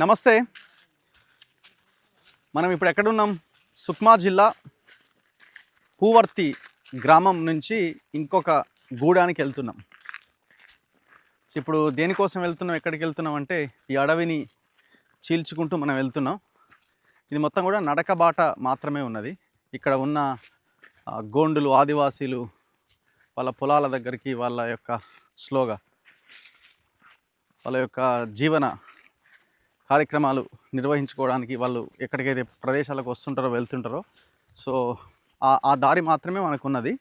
నమస్తే. మనం ఇప్పుడు ఎక్కడున్నాం? సుక్మా జిల్లా పూవర్తి గ్రామం నుంచి ఇంకొక గూడానికి వెళ్తున్నాం. ఇప్పుడు దేనికోసం వెళ్తున్నాం, ఎక్కడికి వెళ్తున్నాం అంటే ఈ అడవిని చీల్చుకుంటూ మనం వెళ్తున్నాం. ఇది మొత్తం కూడా నడక బాట మాత్రమే ఉన్నది. ఇక్కడ ఉన్న గోండులు, ఆదివాసీలు వాళ్ళ పొలాల దగ్గరికి వాళ్ళ యొక్క స్లోగా వాళ్ళ యొక్క జీవన కార్యక్రమాలు నిర్వహించుకోవడానికి వాళ్ళు ఎక్కడికైతే ప్రదేశాలకు వస్తుంటారో వెళ్తుంటారో, సో ఆ దారి మాత్రమే మనకున్నది.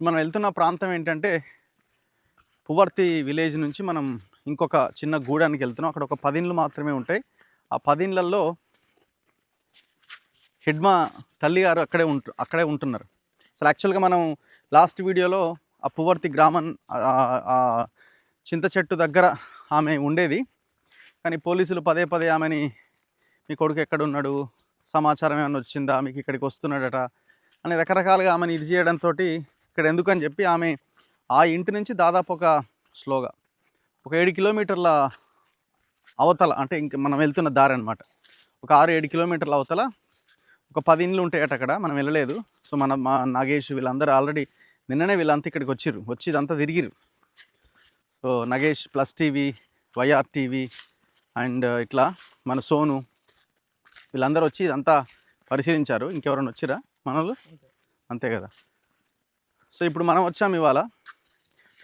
మనం వెళ్తున్న ప్రాంతం ఏంటంటే పువర్తి విలేజ్ నుంచి మనం ఇంకొక చిన్న గూడానికి వెళ్తున్నాం. అక్కడ ఒక 10 ఇండ్లు మాత్రమే ఉంటాయి. ఆ 10 ఇండ్లలో హెడ్మా తల్లిగారు అక్కడే ఉంటున్నారు. అసలు యాక్చువల్గా మనం లాస్ట్ వీడియోలో ఆ పువర్తి గ్రామం చింత చెట్టు దగ్గర ఆమె ఉండేది. కానీ పోలీసులు పదే పదే ఆమెని మీ కొడుకు ఎక్కడున్నాడు, సమాచారం ఏమైనా వచ్చిందా, మీకు ఇక్కడికి వస్తున్నాడట అని రకరకాలుగా ఆమెను ఇది చేయడంతో ఇక్కడ ఎందుకని చెప్పి ఆమె ఆ ఇంటి నుంచి దాదాపు ఒక 7 కిలోమీటర్ల అవతల, అంటే ఇంక మనం వెళ్తున్న దారి అనమాట, ఒక 6-7 కిలోమీటర్ల అవతల ఒక 10 ఇండ్లు ఉంటాయట. అక్కడ మనం వెళ్ళలేదు. సో మా నాగేష్ వీళ్ళందరూ ఆల్రెడీ నిన్ననే వీళ్ళంతా ఇక్కడికి వచ్చి ఇదంతా తిరిగిరు. So Nagesh, plus TV, YR TV and ఇట్లా మన సోను వీళ్ళందరూ వచ్చి ఇదంతా పరిశీలించారు. ఇంకెవరైనా వచ్చిరా మనలు? అంతే కదా. సో ఇప్పుడు మనం వచ్చాము, ఇవాళ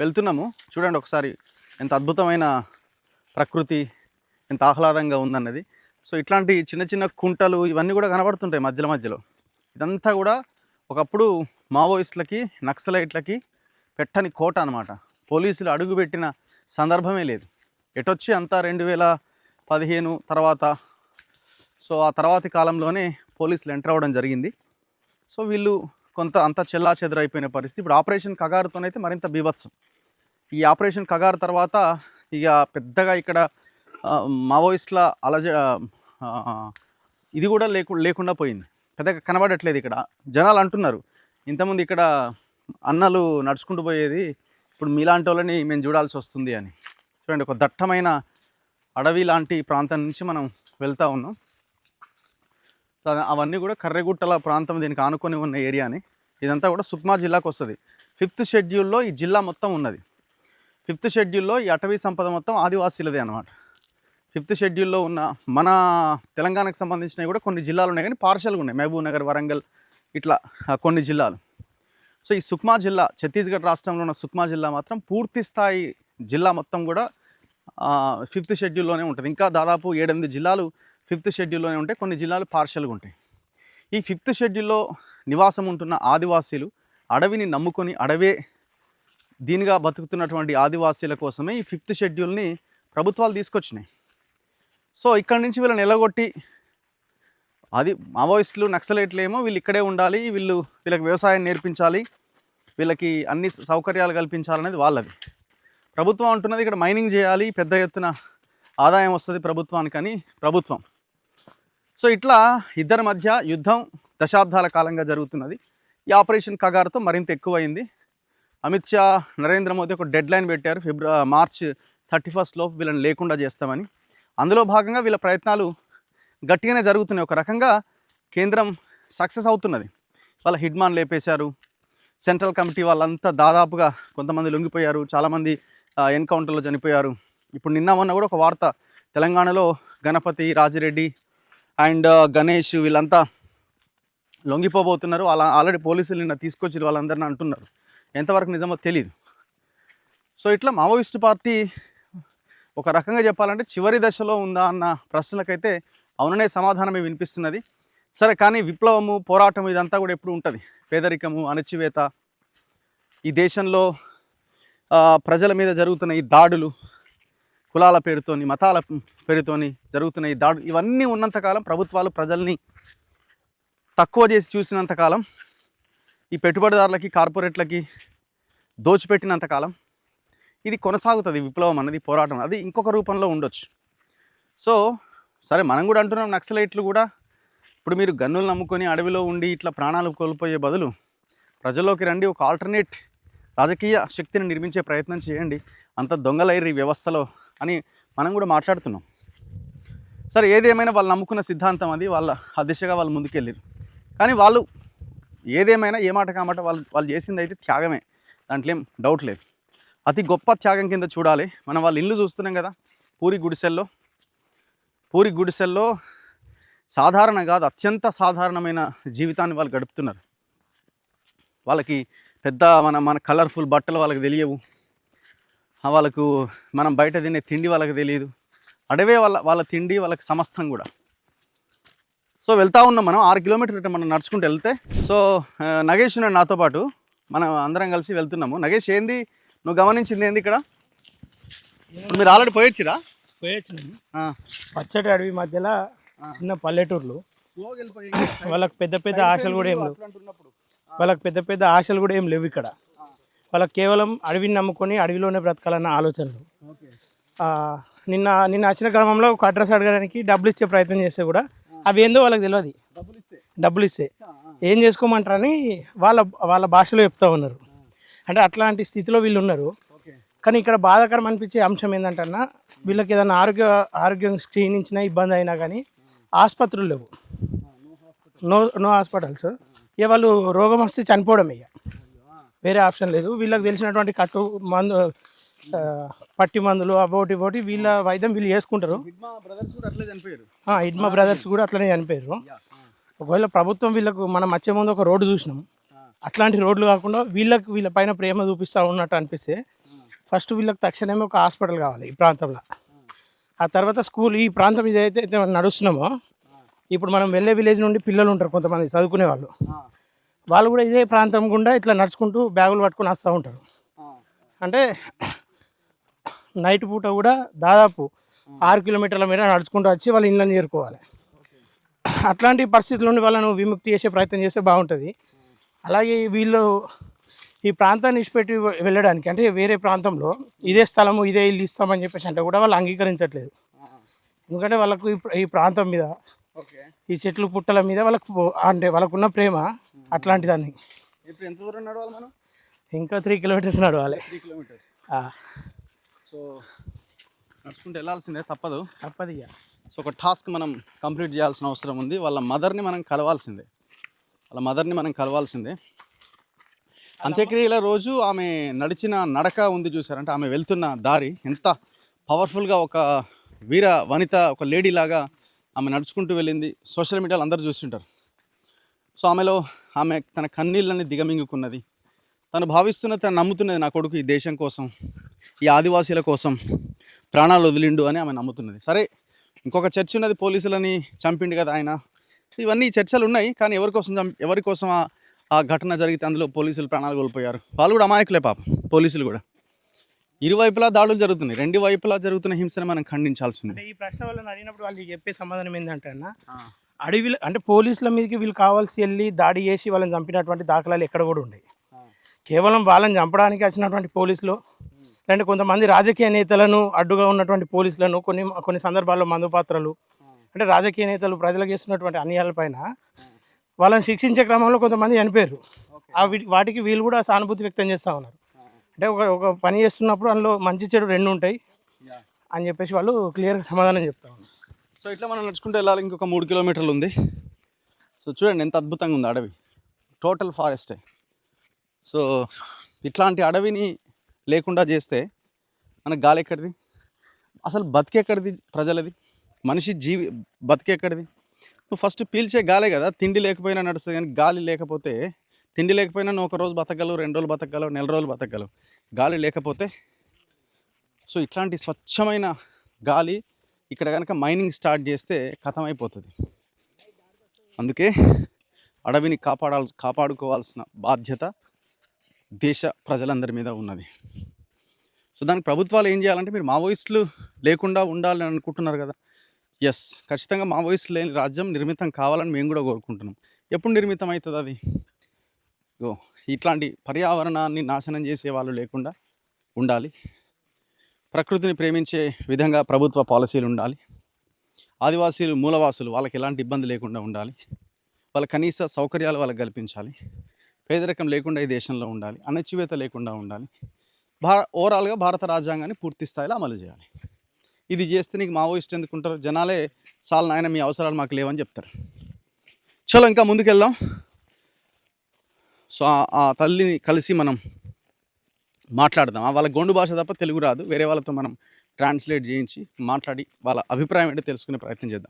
వెళ్తున్నాము. చూడండి ఒకసారి ఎంత అద్భుతమైన ప్రకృతి, ఎంత ఆహ్లాదంగా ఉందన్నది. సో ఇట్లాంటి చిన్న చిన్న కుంటలు ఇవన్నీ కూడా కనబడుతుంటాయి మధ్యలో. ఇదంతా కూడా ఒకప్పుడు మావోయిస్టులకి, నక్సలైట్లకి పెట్టని కోట అనమాట. పోలీసులు అడుగుపెట్టిన సందర్భమే లేదు. ఎటొచ్చి అంతా 2015 తర్వాత, సో ఆ తర్వాతి కాలంలోనే పోలీసులు ఎంటర్ అవ్వడం జరిగింది. సో వీళ్ళు అంతా చెల్లా చెదరైపోయిన పరిస్థితి. ఇప్పుడు ఆపరేషన్ కగారుతోనైతే మరింత బీభత్సం. ఈ ఆపరేషన్ కగారు తర్వాత ఇక పెద్దగా ఇక్కడ మావోయిస్టుల ఇది కూడా లేకుండా పోయింది. పెద్దగా కనబడట్లేదు. ఇక్కడ జనాలు అంటున్నారు, ఇంతకుముందు ఇక్కడ అన్నలు నడుచుకుంటూ పోయేది, ఇప్పుడు మీలాంటి వాళ్ళని మేము చూడాల్సి వస్తుంది అని. చూడండి, ఒక దట్టమైన అడవి లాంటి ప్రాంతం నుంచి మనం వెళ్తూ ఉన్నాం. అవన్నీ కూడా కర్రెగుట్టల ప్రాంతం, దీనికి ఆనుకొని ఉన్న ఏరియాని. ఇదంతా కూడా సుక్మా జిల్లాకు వస్తుంది. 5th షెడ్యూల్లో ఈ జిల్లా మొత్తం ఉన్నది. 5th షెడ్యూల్లో ఈ అటవీ సంపద మొత్తం ఆదివాసీలదే అనమాట. 5th షెడ్యూల్లో ఉన్న మన తెలంగాణకు సంబంధించినవి కూడా కొన్ని జిల్లాలు ఉన్నాయి, కానీ పార్షల్గా ఉన్నాయి. మహబూబ్ నగర్, వరంగల్ ఇట్లా కొన్ని జిల్లాలు. సో ఈ సుక్మా జిల్లా, ఛత్తీస్గఢ్ రాష్ట్రంలో ఉన్న సుక్మా జిల్లా మాత్రం పూర్తి స్థాయి జిల్లా మొత్తం కూడా 5th షెడ్యూల్లోనే ఉంటుంది. ఇంకా దాదాపు 7-8 జిల్లాలు 5th షెడ్యూల్లోనే ఉంటాయి, కొన్ని జిల్లాలు పార్షల్గా ఉంటాయి. ఈ 5th షెడ్యూల్లో నివాసం ఉంటున్న ఆదివాసీలు, అడవిని నమ్ముకొని అడవే దీనిగా బతుకుతున్నటువంటి ఆదివాసీల కోసమే ఈ 5th షెడ్యూల్ని ప్రభుత్వాలు తీసుకొచ్చినాయి. సో ఇక్కడి నుంచి వీళ్ళని ఎలగొట్టి, అది మావోయిస్టులు, నక్సలైట్లు ఏమో వీళ్ళు ఇక్కడే ఉండాలి, వీళ్ళకి వ్యవసాయం నేర్పించాలి, వీళ్ళకి అన్ని సౌకర్యాలు కల్పించాలనేది వాళ్ళది. ప్రభుత్వం అంటున్నది ఇక్కడ మైనింగ్ చేయాలి, పెద్ద ఎత్తున ఆదాయం వస్తుంది ప్రభుత్వానికని ప్రభుత్వం. సో ఇట్లా ఇద్దరి మధ్య యుద్ధం దశాబ్దాల కాలంగా జరుగుతున్నది. ఈ ఆపరేషన్ కగారుతో మరింత ఎక్కువైంది. అమిత్ షా, నరేంద్ర మోదీ ఒక డెడ్ లైన్ పెట్టారు, మార్చ్ 31 లోపు వీళ్ళని లేకుండా చేస్తామని. అందులో భాగంగా వీళ్ళ ప్రయత్నాలు గట్టిగానే జరుగుతున్నాయి. ఒక రకంగా కేంద్రం సక్సెస్ అవుతున్నది. వాళ్ళ హిడ్మాన్ లేపేశారు, సెంట్రల్ కమిటీ వాళ్ళంతా దాదాపుగా కొంతమంది లొంగిపోయారు, చాలామంది ఎన్కౌంటర్లో చనిపోయారు. ఇప్పుడు నిన్న మొన్న కూడా ఒక వార్త, తెలంగాణలో గణపతి, రాజిరెడ్డి అండ్ గణేష్ వీళ్ళంతా లొంగిపోబోతున్నారు. ఆల్రెడీ పోలీసులు నిన్న తీసుకొచ్చి వాళ్ళందరినీ అంటున్నారు. ఎంతవరకు నిజమో తెలియదు. సో ఇట్లా మావోయిస్టు పార్టీ ఒక రకంగా చెప్పాలంటే చివరి దశలో ఉందా అన్న ప్రశ్నలకైతే అవుననే సమాధానమే వినిపిస్తున్నది. సరే, కానీ విప్లవము, పోరాటం ఇదంతా కూడా ఎప్పుడు ఉంటుంది. పేదరికము, అణచివేత, ఈ దేశంలో ప్రజల మీద జరుగుతున్న ఈ దాడులు, కులాల పేరుతోని, మతాల పేరుతోని జరుగుతున్న ఈ దాడులు, ఇవన్నీ ఉన్నంతకాలం, ప్రభుత్వాలు ప్రజల్ని తక్కువ చేసి చూసినంతకాలం, ఈ పెట్టుబడిదారులకి, కార్పొరేట్లకి దోచిపెట్టినంతకాలం ఇది కొనసాగుతుంది. విప్లవం అన్నది, పోరాటం అది ఇంకొక రూపంలో ఉండొచ్చు. సో సరే, మనం కూడా అంటున్నాం, నక్సలైట్లు కూడా ఇప్పుడు మీరు గన్నులు నమ్ముకొని అడవిలో ఉండి ఇట్లా ప్రాణాలు కోల్పోయే బదులు ప్రజల్లోకి రండి, ఒక ఆల్టర్నేట్ రాజకీయ శక్తిని నిర్మించే ప్రయత్నం చేయండి, అంత దొంగలైరు ఈ వ్యవస్థలో అని మనం కూడా మాట్లాడుతున్నాం. సరే ఏదేమైనా వాళ్ళు నమ్ముకున్న సిద్ధాంతం అది, వాళ్ళ ఆ దిశగా వాళ్ళు ముందుకెళ్ళారు. కానీ వాళ్ళు ఏదేమైనా ఏ మాట కామాట వాళ్ళు చేసింది అయితే త్యాగమే, దాంట్లో ఏం డౌట్ లేదు. అతి గొప్ప త్యాగం కింద చూడాలి. మనం వాళ్ళ ఇల్లు చూస్తున్నాం కదా, పూరి గుడిసెల్లో సాధారణ కాదు, అత్యంత సాధారణమైన జీవితాన్ని వాళ్ళు గడుపుతున్నారు. వాళ్ళకి పెద్ద మన కలర్ఫుల్ బట్టలు వాళ్ళకి తెలియవు, వాళ్ళకు మనం బయట తినే తిండి వాళ్ళకి తెలియదు. అడవే వాళ్ళ తిండి, వాళ్ళకి సమస్తం కూడా. సో వెళ్తూ ఉన్నాం మనం 6 కిలోమీటర్లు మనం నడుచుకుంటూ వెళ్తే. సో నగేష్ ఉన్నాడు నాతో పాటు, మనం అందరం కలిసి వెళ్తున్నాము. నగేష్, ఏంది నువ్వు గమనించింది ఏంది ఇక్కడ? మీరు ఆల్రెడీ పోయొచ్చిరా? పోయొచ్చు. పచ్చటి అడవి మధ్యలో చిన్న పల్లెటూర్లు, వాళ్ళకి పెద్ద పెద్ద ఆశలు కూడా ఏం లేవు. లేవు ఇక్కడ. వాళ్ళకి కేవలం అడవిని నమ్ముకొని అడవిలోనే బ్రతకాలన్న ఆలోచనలు. నిన్న వచ్చిన క్రమంలో ఒక అడ్రస్ అడగడానికి డబ్బులు ఇచ్చే ప్రయత్నం చేస్తే కూడా అవి ఏందో వాళ్ళకి తెలియదు. డబ్బులు ఇస్తే ఏం చేసుకోమంటారని వాళ్ళ భాషలో చెప్తా ఉన్నారు. అంటే అట్లాంటి స్థితిలో వీళ్ళు ఉన్నారు. కానీ ఇక్కడ బాధాకరం అనిపించే అంశం ఏంటంటన్నా, వీళ్ళకి ఏదైనా ఆరోగ్యం క్షీణించిన ఇబ్బంది అయినా కానీ ఆసుపత్రులు లేవు. No hospitals. ఇక వాళ్ళు రోగం వస్తే చనిపోవడం, ఇక వేరే ఆప్షన్ లేదు. వీళ్ళకి తెలిసినటువంటి పట్టి మందులు అవోటి వీళ్ళ వైద్యం వీళ్ళు చేసుకుంటారు. ఇడ్మా బ్రదర్స్ కూడా అట్లనే చనిపోయారు. ఒకవేళ ప్రభుత్వం వీళ్ళకు మనం వచ్చే ముందు ఒక రోడ్డు చూసినాం, అట్లాంటి రోడ్లు కాకుండా వీళ్ళ పైన ప్రేమ చూపిస్తూ ఉన్నట్టు అనిపిస్తే ఫస్ట్ వీళ్ళకి తక్షణమే ఒక హాస్పిటల్ కావాలి ఈ ప్రాంతంలో. ఆ తర్వాత స్కూల్. ఈ ప్రాంతం ఇదైతే నడుస్తున్నామో, ఇప్పుడు మనం వెళ్ళే విలేజ్ నుండి పిల్లలు ఉంటారు కొంతమంది చదువుకునే వాళ్ళు కూడా ఇదే ప్రాంతం గుండా ఇట్లా నడుచుకుంటూ బ్యాగులు పట్టుకొని వస్తూ ఉంటారు. అంటే నైట్ పూట కూడా దాదాపు 6 కిలోమీటర్ల మీద నడుచుకుంటూ వచ్చి వాళ్ళ ఇళ్ళని చేరుకోవాలి. అట్లాంటి పరిస్థితుల నుండి వాళ్ళను విముక్తి చేసే ప్రయత్నం చేస్తే బాగుంటుంది. అలాగే వీళ్ళు ఈ ప్రాంతాన్ని ఇచ్చిపెట్టి వెళ్ళడానికి, అంటే వేరే ప్రాంతంలో ఇదే స్థలము ఇదే ఇల్లు ఇస్తామని చెప్పేసి అంటే కూడా వాళ్ళు అంగీకరించట్లేదు. ఎందుకంటే వాళ్ళకు ఈ ప్రాంతం మీద, ఈ చెట్లు పుట్టల మీద వాళ్ళకున్న ప్రేమ అట్లాంటిదాన్ని. ఇప్పుడు ఎంత దూరం నడవాలి మనం? ఇంకా 3 కిలోమీటర్స్ నడవాలి. 3 కిలోమీటర్స్. సో నడుచుకుంటూ వెళ్ళాల్సిందే, తప్పదు. ఇక సో ఒక టాస్క్ మనం కంప్లీట్ చేయాల్సిన అవసరం ఉంది. వాళ్ళ మదర్ని మనం కలవాల్సిందే. అంత్యక్రియల రోజు ఆమె నడిచిన నడక ఉంది చూసారంటే, ఆమె వెళ్తున్న దారి ఎంత పవర్ఫుల్గా, ఒక వీర వనిత, ఒక లేడీ లాగా ఆమె నడుచుకుంటూ వెళ్ళింది. సోషల్ మీడియాలో అందరూ చూస్తుంటారు. సో ఆమె తన కన్నీళ్ళని దిగమింగుకున్నది. తను నమ్ముతున్నది, నా కొడుకు ఈ దేశం కోసం, ఈ ఆదివాసీల కోసం ప్రాణాలు వదిలిండు అని ఆమె నమ్ముతున్నది. సరే, ఇంకొక చర్చ ఉన్నది, పోలీసులని చంపిండు కదా ఆయన. ఇవన్నీ చర్చలు ఉన్నాయి. కానీ ఎవరి కోసం ఆ ఘటన జరిగితే అందులో పోలీసులు ప్రాణాలు కోల్పోయారు. వాళ్ళు కూడా అమాయకులే పాపం. పోలీసులు కూడా ఇరువైపులా దాడులు జరుగుతున్నాయి. 2 వైపులా జరుగుతున్న హింసని మనం ఖండించాల్సిందే. ఈ ప్రశ్న వాళ్ళని అడిగినప్పుడు వాళ్ళు చెప్పే సమాధానం ఏంటంటే అన్న, అడవిలో అంటే పోలీసుల మీదకి వీళ్ళు కావాల్సి వెళ్ళి దాడి చేసి వాళ్ళని చంపినటువంటి దాఖలాలు ఎక్కడ కూడా ఉన్నాయి. కేవలం వాళ్ళని చంపడానికి వచ్చినటువంటి పోలీసులు, లేదంటే కొంతమంది రాజకీయ నేతలను అడ్డుగా ఉన్నటువంటి పోలీసులను, కొన్ని సందర్భాల్లో మందుపాత్రలు, అంటే రాజకీయ నేతలు ప్రజలకు చేస్తున్నటువంటి అన్యాయాలపైన వాళ్ళని శిక్షించే క్రమంలో కొంతమంది చనిపోయారు. వాటికి వీళ్ళు కూడా సానుభూతి వ్యక్తం చేస్తూ ఉన్నారు. అంటే ఒక పని చేస్తున్నప్పుడు అందులో మంచి చెడు 2 ఉంటాయి అని చెప్పేసి వాళ్ళు క్లియర్గా సమాధానం చెప్తా ఉన్నారు. సో ఇట్లా మనం నడుచుకుంటూ వెళ్ళాలి. ఇంకొక 3 కిలోమీటర్లు ఉంది. సో చూడండి ఎంత అద్భుతంగా ఉంది అడవి, టోటల్ ఫారెస్టే. సో ఇట్లాంటి అడవిని లేకుండా చేస్తే మనకు గాలి ఎక్కడిది, అసలు బతికెక్కడిది, ప్రజలది, మనిషి బతికెక్కడిది? నువ్వు ఫస్ట్ పీల్చే గాలే కదా. తిండి లేకపోయినా నడుస్తుంది, కానీ గాలి లేకపోతే, తిండి లేకపోయినా నువ్వు 1 రోజు బతకగలవు, 2 రోజులు బతకగలవు, 4 రోజులు బతకగలవు. గాలి లేకపోతే, సో ఇట్లాంటి స్వచ్ఛమైన గాలి ఇక్కడ కనుక మైనింగ్ స్టార్ట్ చేస్తే కథమైపోతుంది. అందుకే అడవిని కాపాడుకోవాల్సిన బాధ్యత దేశ ప్రజలందరి మీద ఉన్నది. సో దానికి ప్రభుత్వాలు ఏం చేయాలంటే, మీరు మావోయిస్టులు లేకుండా ఉండాలని అనుకుంటున్నారు కదా, ఎస్, ఖచ్చితంగా మావోయిస్టులు లేని రాజ్యం నిర్మితం కావాలని మేము కూడా కోరుకుంటున్నాం. ఎప్పుడు నిర్మితం అవుతుంది అది? ఇట్లాంటి పర్యావరణాన్ని నాశనం చేసే వాళ్ళు లేకుండా ఉండాలి. ప్రకృతిని ప్రేమించే విధంగా ప్రభుత్వ పాలసీలు ఉండాలి. ఆదివాసీలు, మూలవాసులు, వాళ్ళకి ఎలాంటి ఇబ్బంది లేకుండా ఉండాలి. వాళ్ళ కనీస సౌకర్యాలు వాళ్ళకి కల్పించాలి. పేదరికం లేకుండా ఈ దేశంలో ఉండాలి. అణచివేత లేకుండా ఉండాలి. ఓవరాల్గా భారత రాజ్యాంగాన్ని పూర్తి స్థాయిలో అమలు చేయాలి. ఇది చేస్తే నీకు మావోయిస్ట్ ఎందుకుంటారు, జనాలే చాలు నాయన మీ అవసరాలు మాకు లేవని చెప్తారు. చలో ఇంకా ముందుకెళ్దాం. సో ఆ తల్లిని కలిసి మనం మాట్లాడదాం. వాళ్ళ గొండు భాష తప్ప తెలుగు రాదు, వేరే వాళ్ళతో మనం ట్రాన్స్లేట్ చేయించి మాట్లాడి వాళ్ళ అభిప్రాయం ఏంటో తెలుసుకునే ప్రయత్నం చేద్దాం.